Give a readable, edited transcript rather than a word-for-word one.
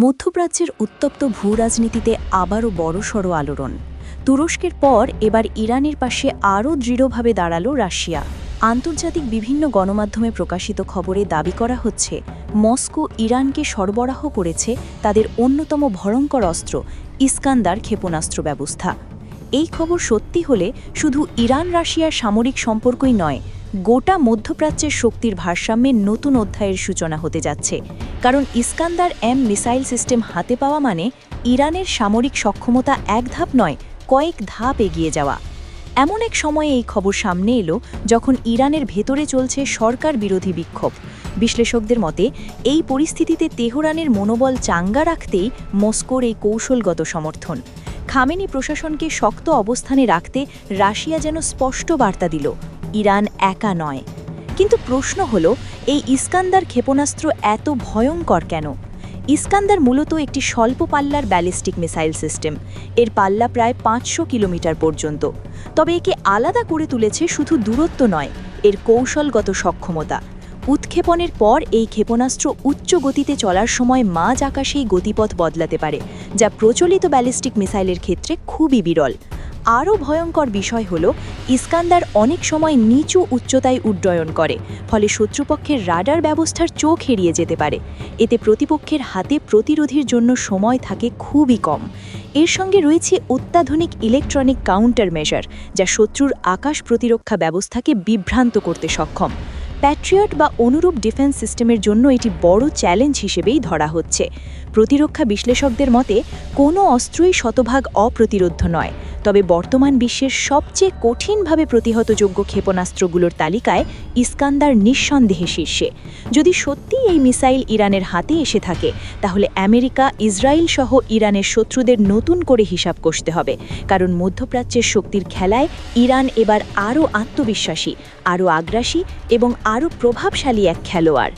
মধ্যপ্রাচ্যের উত্তপ্ত ভূরাজনীতিতে আবারও বড়সড় আলোড়ন। তুরস্কের পর এবার ইরানের পাশে আরও দৃঢ়ভাবে দাঁড়ালো রাশিয়া। আন্তর্জাতিক বিভিন্ন গণমাধ্যমে প্রকাশিত খবরে দাবি করা হচ্ছে, মস্কো ইরানকে সরবরাহ করেছে তাদের অন্যতম ভয়ঙ্কর অস্ত্র ইস্কান্দার ক্ষেপণাস্ত্র ব্যবস্থা। এই খবর সত্যি হলে শুধু ইরান রাশিয়ার সামরিক সম্পর্কই নয়, গোটা মধ্যপ্রাচ্যের শক্তির ভারসাম্যের নতুন অধ্যায়ের সূচনা হতে যাচ্ছে। কারণ ইস্কান্দার এম মিসাইল সিস্টেম হাতে পাওয়া মানে ইরানের সামরিক সক্ষমতা এক ধাপ নয়, কয়েক ধাপ এগিয়ে যাওয়া। এমন এক সময়ে এই খবর সামনে এলো যখন ইরানের ভেতরে চলছে সরকার বিরোধী বিক্ষোভ। বিশ্লেষকদের মতে এই পরিস্থিতিতে তেহরানের মনোবল চাঙ্গা রাখতেই মস্কোর এই কৌশলগত সমর্থন। খামেনি প্রশাসনকে শক্ত অবস্থানে রাখতে রাশিয়া যেন স্পষ্ট বার্তা দিল, ইরান একা নয়। কিন্তু প্রশ্ন হলো, এই ইস্কান্দার ক্ষেপণাস্ত্র এত ভয়ঙ্কর কেন? ইস্কান্দার মূলত একটি স্বল্প পাল্লার ব্যালিস্টিক মিসাইল সিস্টেম। এর পাল্লা প্রায় 500 কিলোমিটার পর্যন্ত। তবে একে আলাদা করে তুলেছে শুধু দূরত্ব নয়, এর কৌশলগত সক্ষমতা। উৎক্ষেপণের পর এই ক্ষেপণাস্ত্র উচ্চ গতিতে চলার সময় মাঝ আকাশেই গতিপথ বদলাতে পারে, যা প্রচলিত ব্যালিস্টিক মিসাইলের ক্ষেত্রে খুবই বিরল। আরও ভয়ঙ্কর বিষয় হল, ইস্কান্দার অনেক সময় নিচু উচ্চতায় উড্ডয়ন করে, ফলে শত্রুপক্ষের রাডার ব্যবস্থার চোখ এড়িয়ে যেতে পারে। এতে প্রতিপক্ষের হাতে প্রতিরোধের জন্য সময় থাকে খুবই কম। এর সঙ্গে রয়েছে অত্যাধুনিক ইলেকট্রনিক কাউন্টার মেজার, যা শত্রুর আকাশ প্রতিরক্ষা ব্যবস্থাকে বিভ্রান্ত করতে সক্ষম। প্যাট্রিয়ট বা অনুরূপ ডিফেন্স সিস্টেমের জন্য এটি বড় চ্যালেঞ্জ হিসেবেই ধরা হচ্ছে। প্রতিরক্ষা বিশ্লেষকদের মতে কোনো অস্ত্রই শতভাগ অপ্রতিরোধ্য নয়, তবে বর্তমান বিশ্বের সবচেয়ে কঠিনভাবে প্রতিহতযোগ্য ক্ষেপণাস্ত্রগুলোর তালিকায় ইস্কান্দার নিঃসন্দেহে শীর্ষে। যদি সত্যি এই মিসাইল ইরানের হাতে এসে থাকে, তাহলে আমেরিকা, ইসরায়েল সহ ইরানের শত্রুদের নতুন করে হিসাব কষতে হবে। কারণ মধ্যপ্রাচ্যের শক্তির খেলায় ইরান এবার আরও আত্মবিশ্বাসী, আরও আগ্রাসী এবং আরও প্রভাবশালী এক খেলোয়াড়।